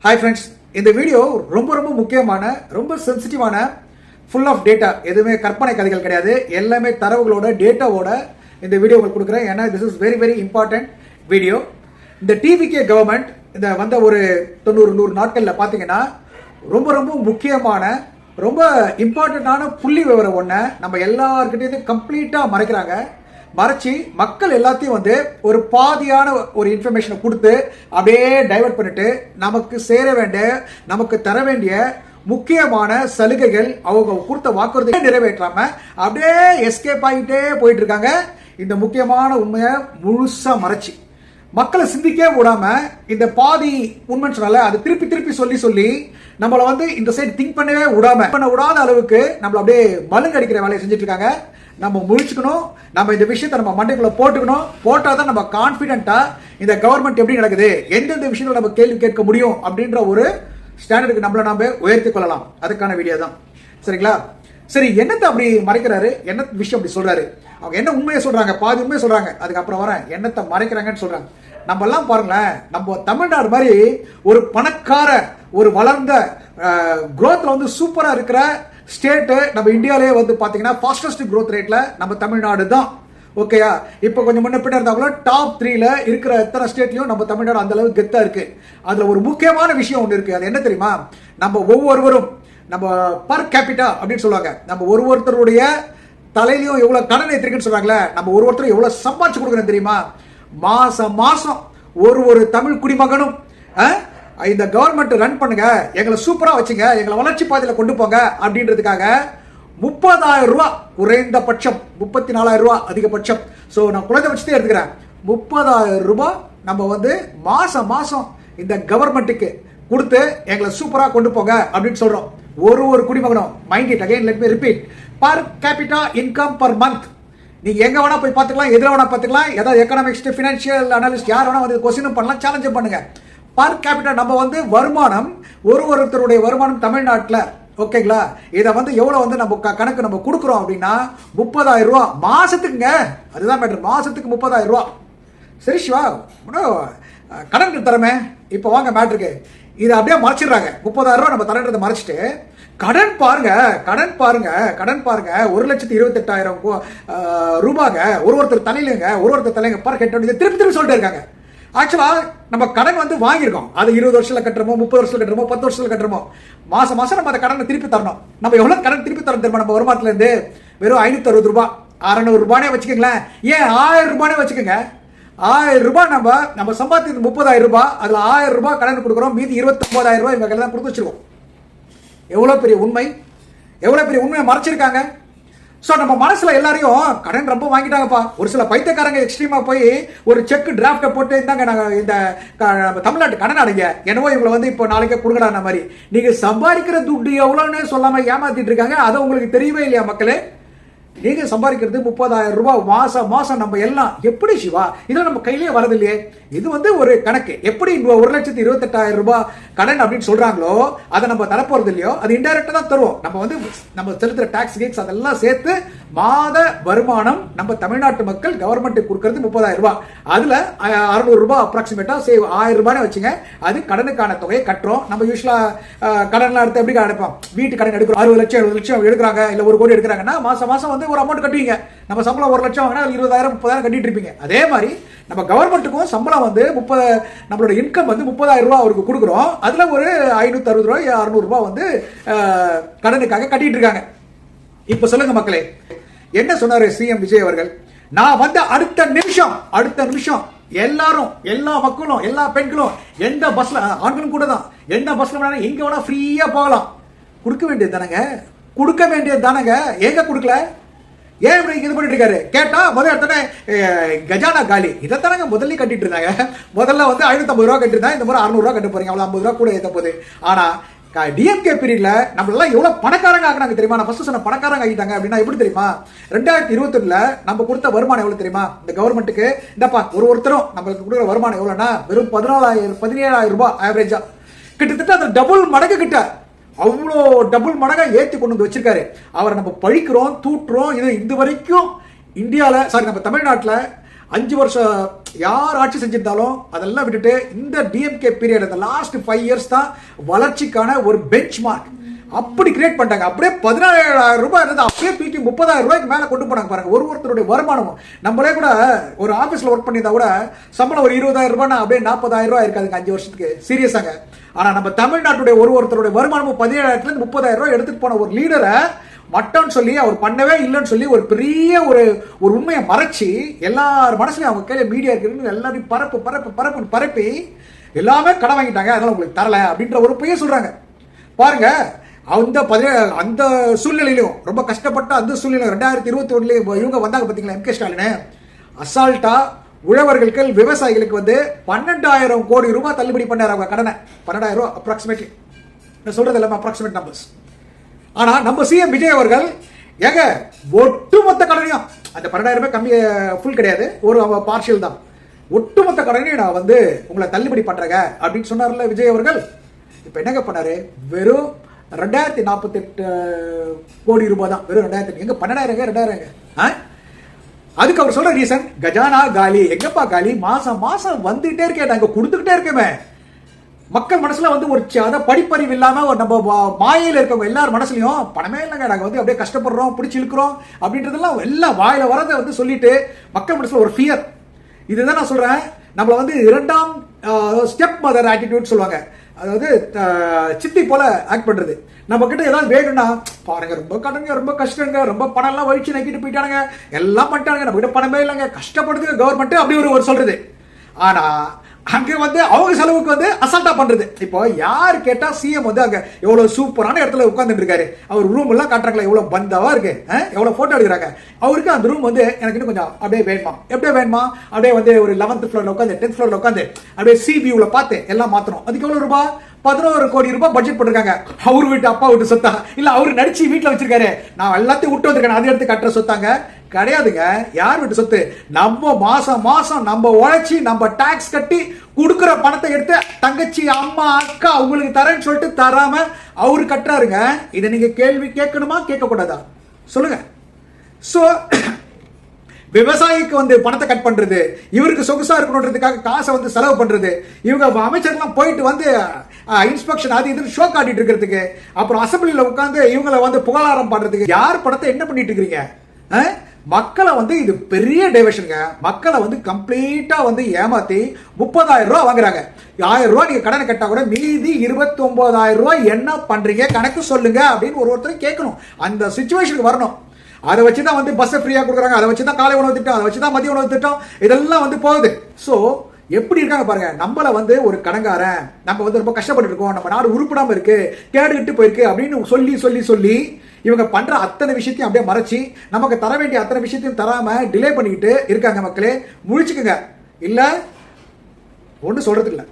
Hi friends, இந்த video ரொம்ப ரொம்ப முக்கியமான, ரொம்ப சென்சிட்டிவான, ஃபுல் ஆஃப் டேட்டா. எதுவுமே கற்பனை கதைகள் கிடையாது, எல்லாமே தரவுகளோட டேட்டாவோட இந்த வீடியோ உங்களுக்கு கொடுக்குறேன். ஏன்னா this is very very important video. இந்த டிவிகே கவர்மெண்ட் இந்த வந்த ஒரு 90-100 நாட்களில் பார்த்தீங்கன்னா ரொம்ப ரொம்ப முக்கியமான, ரொம்ப இம்பார்ட்டண்ட்டான புள்ளி விவரம் ஒன்று நம்ம எல்லாருக்கிட்டையும் கம்ப்ளீட்டாக மறைக்கிறாங்க. மறைச்சி மக்கள் எல்லாத்தையும் வந்து ஒரு பாதியான ஒரு இன்ஃபர்மேஷனை கொடுத்து அப்படியே டைவர்ட் பண்ணிட்டு நமக்கு சேர வேண்டிய, நமக்கு தர வேண்டிய முக்கியமான சலுகைகள் அவங்க கொடுத்த வாக்குறுதியை நிறைவேற்றாம அப்படியே எஸ்கேப் ஆகிட்டே போயிட்டு இருக்காங்க. இந்த முக்கியமான உண்மையை முழுசா மறைச்சி மக்களை சிந்திக்கவே விடாம இந்த பாதி உண்மைன்னு சொன்னால அது திருப்பி திருப்பி சொல்லி சொல்லி நம்மளை வந்து இந்த சைடு திங்க் பண்ணவே விடாத அளவுக்கு நம்மள அப்படியே மலுங்க அடிக்கிற வேலையை செஞ்சுட்டு இருக்காங்க. நம்ம முழிச்சுக்கணும், நம்ம இந்த விஷயத்தை நம்ம மண்டைக்குள்ள போட்டுக்கணும். போட்டாதான் நம்ம கான்பிடென்ட்டா இந்த கவர்மெண்ட் எப்படி நடக்குது, எந்தெந்த விஷயங்கள் நம்ம கேள்வி கேட்க முடியும் அப்படின்ற ஒரு ஸ்டாண்டர்டுக்கு நம்மள நாம உயர்த்தி கொள்ளலாம். அதுக்கான வீடியோ தான். சரிங்களா? சரி, என்னத்தை அப்படி மறைக்கிறாரு, என்ன விஷயம் அப்படி சொல்றாரு, அவங்க என்ன உண்மையை சொல்றாங்க, பாதி உண்மையை சொல்றாங்க, அதுக்கப்புறம் வரேன் என்னத்தை மறைக்கிறாங்கன்னு சொல்றாங்க. நம்ம எல்லாம் பாருங்களேன், நம்ம தமிழ்நாடு மாதிரி ஒரு பணக்கார, ஒரு வளர்ந்த குரோத்ல வந்து சூப்பரா இருக்கிற ஸ்டேட்டு நம்ம இந்தியாவிலேயே வந்து பாத்தீங்கன்னா ஃபாஸ்டஸ்ட் growth ரேட்ல நம்ம தமிழ்நாடு தான். ஓகேயா? இப்போ கொஞ்சம் முன்ன பின்ன இருந்தாலும் டாப் 3ல இருக்கிற எத்தனை ஸ்டேட்லயும் நம்ம தமிழ்நாடு அந்த அளவுக்கு கெத்தா இருக்கு. அதுல ஒரு முக்கியமான விஷயம் ஒன்று இருக்கு. அது என்ன தெரியுமா? நம்ம ஒவ்வொருவரும் நம்ம பர் கேபிட்டா அப்படின்னு சொல்லுவாங்க, நம்ம ஒருத்தருடைய தலையிலையும் எவ்வளவு கடன் ஏற்றிருக்குன்னு சொல்றாங்களே, நம்ம ஒருத்தரும் எவ்வளவு சம்பாதிச்சு கொடுக்குறேன் தெரியுமா? மாசம் மாசம் ஒரு தமிழ் குடிமகனும் இந்த கவர்மெண்ட் ரன் பண்ணுங்க, எங்களை சூப்பரா வச்சுங்க, எங்களை வளர்ச்சி பாதையில கொண்டு போங்க அப்படின்றதுக்காக 30,000 ரூபாய் குறைந்தபட்சம், 34,000 ரூபாய் அதிகபட்சம். ஸோ நான் குறைந்தபட்சத்தை எடுத்துக்கிறேன். 30,000 ரூபாய் நம்ம வந்து மாசம் மாசம் இந்த கவர்மெண்ட்டுக்கு கொடுத்து எங்களை சூப்பரா கொண்டு போங்க அப்படின்னு சொல்றோம். ஒரு குடிமகனும். Mind it again, let me repeat, per capita income per month. நீங்க எங்க வேணா போய் பார்த்துக்கலாம், எதிர வேணா பார்த்துக்கலாம், ஏதாவது எக்கனாமிக்ஸ், ஃபினான்ஷியல் அனாலிஸ்ட் யார் வேணா வந்து கொஸ்டினும் பண்ணலாம், சேலஞ்சும் பண்ணுங்க. பர் கேபிட்டா நம்ம வந்து வருமானம், ஒருத்தருடைய வருமானம் தமிழ்நாட்டில், ஓகேங்களா, இதை வந்து எவ்வளவு வந்து நம்ம கணக்கு நம்ம கொடுக்குறோம் அப்படின்னா 30,000 ரூபாய் மாசத்துக்குங்க. அதுதான் மேட்டர், மாசத்துக்கு 30,000 ரூபாய். சரி சிவா, கடன் தரமே, இப்போ வாங்க மேட்ருக்கு. இதை அப்படியே மறைச்சிடுறாங்க. 30,000 ரூபாய் நம்ம தரன்றதை மறைச்சிட்டு கடன் பாருங்க, 1,28,000 ரூபாங்க ஒருத்தர் தலையிலுங்க, ஒருத்தர் தலைங்க பர் ஹெட் திருப்பி சொல்லிட்டு இருக்காங்க. ஆக்சுவலா நம்ம கடன் வந்து வாங்கியிருக்கோம், அது 20 வருஷத்துல கட்டுறோமோ, 30 வருஷத்துல கட்டுறோமோ, 10 வருஷத்துல கட்டுறோமோ, மாசம் மாசம் நம்ம அந்த கடனை திருப்பி தரணும். நம்ம எவ்வளவு கடன் திருப்பி தரணும் தெரியுமா? நம்ம வருமானத்துல இருந்து வெறும் 560 ரூபாய், 600 ரூபானே வச்சுக்கோங்களேன், ஏன் 1000 ரூபானே வச்சுக்கோங்க. 1000 ரூபாய் நம்ம சம்பாதித்தது 30,000 ரூபாய், அதுல 1000 ரூபாய் கடன் கொடுக்குறோம், மீதி 29,000 ரூபாய் இவங்க தான் கொடுத்து வச்சிருக்கோம். எவ்வளவு பெரிய உண்மை, எவ்வளவு பெரிய உண்மையை மறைச்சிருக்காங்க. ஸோ நம்ம மனசுல எல்லாரையும் கடன் ரொம்ப வாங்கிட்டாங்கப்பா. ஒரு சில பைத்தியக்காரங்க எக்ஸ்ட்ரீமா போய் ஒரு செக் டிராஃப்ட போட்டு இருந்தாங்க, நாங்கள் இந்த தமிழ்நாட்டு கடன் அடைங்க, என்னவோ இவங்களை வந்து இப்போ நாளைக்கே கொடுக்கலான மாதிரி. நீங்க சம்பாதிக்கிற துட்டு எவ்வளோன்னு சொல்லாம ஏமாத்திட்டு இருக்காங்க. அதை உங்களுக்கு தெரியவே இல்லையா மக்களே? நீங்க சம்பாதிக்கிறது 30,000 ரூபாய் மாசம் மாசம். நம்ம எல்லாம் எப்படி சிவா, இதெல்லாம் நம்ம கையிலேயே வரது இல்லையே. இது வந்து ஒரு கணக்கு. எப்படி 1,28,000 ரூபாய் கடன் அப்படின்னு சொல்றாங்களோ அதை நம்ம தரப்போறது இல்லையோ, அது இன்டைரக்டா தான் தருவோம். நம்ம வந்து நம்ம செலுத்துற டாக்ஸ் கீக்ஸ் அதெல்லாம் சேர்த்து மாத வருமானம் நம்ம தமிழ்நாட்டு மக்கள் கவர்மெண்ட் கொடுக்கறது 30,000 ரூபாய். அதுல 600 ரூபாய் அப்ராக்சிமேட்டா 1000 ரூபாய் வச்சுங்க, அது கடனுக்கான தொகையை கட்டுறோம். நம்ம யூஸ்வலா கடன்லாம் எடுத்து எப்படி அடைப்போம்? வீட்டு கடன் எடுக்கிறோம், 60 லட்சம் 70 லட்சம் எடுக்கிறாங்க, இல்ல 1 கோடி எடுக்கிறாங்கன்னா மாசம் மாசம் வந்து ஒரு அமௌண்ட் கட்டுவீங்க. நம்ம சம்பளம் 1 லட்சம் வாங்கினா 20,000 30,000 கட்டிட்டு இருப்பீங்க. அதே மாதிரி நம்ம கவர்மெண்ட்டுக்கும் சம்பளம் வந்து நம்மளோட இன்கம் வந்து 30,000 ரூபாய் அவருக்கு கொடுக்குறோம். அதுல ஒரு 560 ரூபாய் 600 ரூபாய் வந்து கடனுக்காக கட்டிட்டு இருக்காங்க. இப்ப சொல்லுங்க மக்களே, என்ன சொன்னாரு சிஎம் விஜய் அவர்கள்? நான் வந்து அடுத்த நிமிஷம் எல்லாரும், எல்லா மக்களும், எல்லா பெண்களும் எந்த பஸ்ல, ஆண்களும் கூட தான், எந்த பஸ்ல வேணா எங்க வேணா ஃப்ரீயா போகலாம். கொடுக்க வேண்டியது தானங்க, ஏங்க கொடுக்கல? ஏன் இப்படி இது பண்ணிட்டு இருக்காரு கேட்டா, முதல்ல எடுத்தோன்னே கஜானா காலி. இதைத்தானங்க முதல்ல கட்டிட்டு இருந்தாங்க. முதல்ல வந்து 550 ரூபாய் கட்டிருந்தா, இந்த மாதிரி 600 ரூபாய் கட்ட போறீங்க, அவ்வளவு 50 ரூபாய் கூட ஏற்ற போகுது. ஆனா டிஎம்கே பீரியட்ல நம்ம எல்லாம் எவ்வளவு பணக்காரங்க ஆகினாங்க தெரியுமா? நான் ஃபர்ஸ்ட் சொன்ன பணக்காரங்க ஆகிட்டாங்க அப்படின்னா எப்படி தெரியுமா? 2021ல நம்ம கொடுத்த வருமானம் எவ்வளவு தெரியுமா? இந்த கவர்மெண்ட்டுக்கு இந்தப்பா ஒருத்தரும் நம்மளுக்கு கொடுக்குற வருமானம் எவ்வளவுனா வெறும் 17,000 ரூபாய் ஆவரேஜா. கிட்டத்தட்ட அந்த டபுள் மடங்கு கிட்ட, அவ்வளோ டபுள் மடங்கா ஏற்றி கொண்டு வந்து வச்சிருக்காரு. அவரை நம்ம பழிக்கிறோம், தூட்டுறோம். இது வரைக்கும் இந்தியாவில், சாரி நம்ம தமிழ்நாட்டில் 5 வருஷம் யார் ஆட்சி செஞ்சிருந்தாலும் அதெல்லாம் விட்டுட்டு இந்த டிஎம்கே பீரியட் இந்த லாஸ்ட் 5 இயர்ஸ் தான் வளர்ச்சிக்கான ஒரு பெஞ்ச் மார்க் அப்படி கிரியேட் பண்ணிட்டாங்க. அப்படியே 17,000 ரூபாய் இருந்தது அப்படியே தூக்கி 30,000 ரூபாய்க்கு மேல கொண்டு போனாங்க பாருங்க. ஒருத்தருடைய வருமானமும் நம்மளே கூட ஒரு ஆபீஸ்ல ஒர்க் பண்ணியிருந்தா கூட சம்பளம் ஒரு 20,000 ரூபாய் அப்படியே 40,000 ரூபாய் இருக்காதுங்க 5 வருஷத்துக்கு. சீரியஸாங்க. ஆனா நம்ம தமிழ்நாட்டுடைய ஒருத்தருடைய வருமானமும் 17,000 இருந்து 30,000 ரூபாய் எடுத்துட்டு போன ஒரு லீடரை மட்டன்னு சொல்லி அவர் பண்ணவே இல்லைன்னு சொல்லி ஒரு பெரிய ஒரு உண்மையை மறைச்சி எல்லார் மனசுலயும் அவங்க கையில மீடியா இருக்கு எல்லாரையும் பரப்பி எல்லாமே கடன் வாங்கிட்டாங்க, அதனால உங்களுக்கு தரல அப்படின்ற ஒரு பொய்யை சொல்றாங்க பாருங்க. அந்த சூழ்நிலையிலும் ரொம்ப கஷ்டப்பட்ட அந்த சூழ்நிலை 2021 இவங்க வந்தாங்க பாத்தீங்களா எம் கே ஸ்டாலின் அசால்ட்டா உழவர்களுக்கு விவசாயிகளுக்கு 12,000 கோடி ரூபாய் தள்ளுபடி பண்ணாரு அவங்க கடனை. 12,000 ரூபாய் அப்ராக்சிமேட்லி, நான் சொல்றது எல்லாமே அப்ராக்சிமேட் நம்பர்ஸ். ஆனா நம்ம சிஎம் விஜய் அவர்கள் ஏங்க ஒட்டுமொத்த கடனையும் அந்த 12,000 ரூபாய் கம்மி ஃபுல் கிடையாது, ஒரு பார்ஷியல் தான், ஒட்டுமொத்த கடனையும் நான் உங்களை தள்ளுபடி பண்றேங்க அப்படின்னு சொன்னார்ல விஜய் அவர்கள். இப்ப என்னங்க பண்ணாரு, வெறும் 2048 கோடி ரூபாய் தான், வெறும் 2000. எங்க 12,000 அதுக்கு அவர் சொல்ற ரீசன் கஜானா காலி. எங்கப்பா காலி? மாசம் வந்துட்டே இருக்கேன், நாங்க கொடுத்துக்கிட்டே இருக்கமே. மக்கள் மனசுல ஒரு படிப்பறிவு இல்லாம நம்ம மாயில இருக்கவங்க எல்லார் மனசுலயும் பணமே இல்லைங்க, நாங்க அப்படியே கஷ்டப்படுறோம், பிடிச்சி இழுக்கிறோம் அப்படின்றதெல்லாம் எல்லாம் வாயில வரதை சொல்லிட்டு மக்கள் மனசுல ஒரு ஃபியர். இதுதான் நான் சொல்றேன், நம்மள இரண்டாம் ஸ்டெப் மதர் ஆட்டிடியூட் சொல்லுவாங்க. அதாவது சித்தி போல ஆக்ட் பண்றது. நம்ம கிட்ட ஏதாவது வேணும்னா பாருங்க ரொம்ப கடனுங்க, ரொம்ப கஷ்டங்க, ரொம்ப பணம் எல்லாம் வழிச்சு நக்கிட்டு போயிட்டானுங்க, எல்லாம் பண்ணிட்டானுங்க, நம்ம கிட்ட பணமே இல்லைங்க, கஷ்டப்படுது கவர்மெண்ட் அப்படி ஒரு சொல்றது. ஆனா அங்க அவங்க செலவுக்கு அசால்ட்டா பண்றது. இப்போ யார் கேட்டா சிஎம் அங்க எவ்வளவு சூப்பரான இடத்துல உட்கார்ந்துட்டு இருக்காரு, அவர் ரூம் எல்லாம் காட்டுறாங்களா எவ்வளவு பந்தாவா இருக்கு, எவ்வளவு போட்டோ எடுக்கிறாங்க. அவருக்கு அந்த ரூம் எனக்கு இன்னும் கொஞ்சம் அப்படியே வேணுமா, எப்படியே வேணுமா, அப்படியே ஒரு 11th ஃப்ளோர்ல உட்காந்து 10th ஃப்ளோர்ல உட்காந்து அப்படியே சி வியூல பார்த்து எல்லாம் மாத்தணும். அதுக்கு எவ்வளவு ரூபாய்? 11 கோடி ரூபாய் பட்ஜெட் போட்டிருக்காங்க. அவரு வீட்டு அப்பா வீட்டு சொத்தா இல்ல அவரு நடிச்சு வீட்டுல வச்சிருக்காரு, நான் எல்லாத்தையும் விட்டு வந்திருக்கேன் அதை எடுத்து கட்டுற சொத்தாங்க கிடையாதுங்க. யார் வீட்டு சொத்து? நம்ம மாசம் நம்ம உழைச்சி நம்ம டாக்ஸ் கட்டி கொடுக்கிற பணத்தை எடுத்து தங்கச்சி அம்மா அக்கா உங்களுக்கு தரேன்னு சொல்லிட்டு தராம அவரு கட்டுறாருங்க. இதை நீங்க கேள்வி கேட்கணுமா கேட்க கூடாதா சொல்லுங்க. சோ விவசாயிக்கு பணத்தை கட் பண்றது, இவருக்கு சொகுசா இருக்கணுன்றதுக்காக காசை செலவு பண்றது, இவங்க அமைச்சர்லாம் போயிட்டு இன்ஸ்பெக்ஷன் அது இது ஷோ காட்டிட்டு இருக்கிறதுக்கு, அப்புறம் அசம்பிளில உட்காந்து இவங்களை புகழாரம் பண்றதுக்கு யார் பணத்தை என்ன பண்ணிட்டு இருக்கிறீங்க? மக்களை இது பெரிய டைவர்ஷனுங்க. மக்களை கம்ப்ளீட்டா ஏமாத்தி 30,000 ரூபாய் வாங்குறாங்க. 1000 ரூபாய் நீங்க கடனை கட்டா கூட மீதி 29,000 ரூபாய் என்ன பண்றீங்க கணக்கு சொல்லுங்க அப்படின்னு ஒருத்தர் கேட்கணும். அந்த சிச்சுவேஷனுக்கு வரணும். அதை வச்சுதான் பஸ் ஃப்ரீயா கொடுக்குறாங்க, அதை வச்சுதான் காலை உணவு திட்டம், அதை வச்சுதான் மதிய உணவு திட்டம், இதெல்லாம் போகுது. சோ எப்படி இருக்காங்க பாருங்க. நம்மள ஒரு கடங்காரன், நம்ம ரொம்ப கஷ்டப்பட்டு இருக்கோம், நம்ம நாடு உருப்படாம இருக்கு, கேடுகிட்டு போயிருக்கு அப்படின்னு சொல்லி இவங்க பண்ற அத்தனை விஷயத்தையும் அப்படியே மறைச்சி நமக்கு தர வேண்டிய அத்தனை விஷயத்தையும் தராம டிலே பண்ணிக்கிட்டு இருக்காங்க. மக்களே முழிச்சுக்குங்க, இல்ல ஒண்ணு சொல்றதுக்கு இல்ல.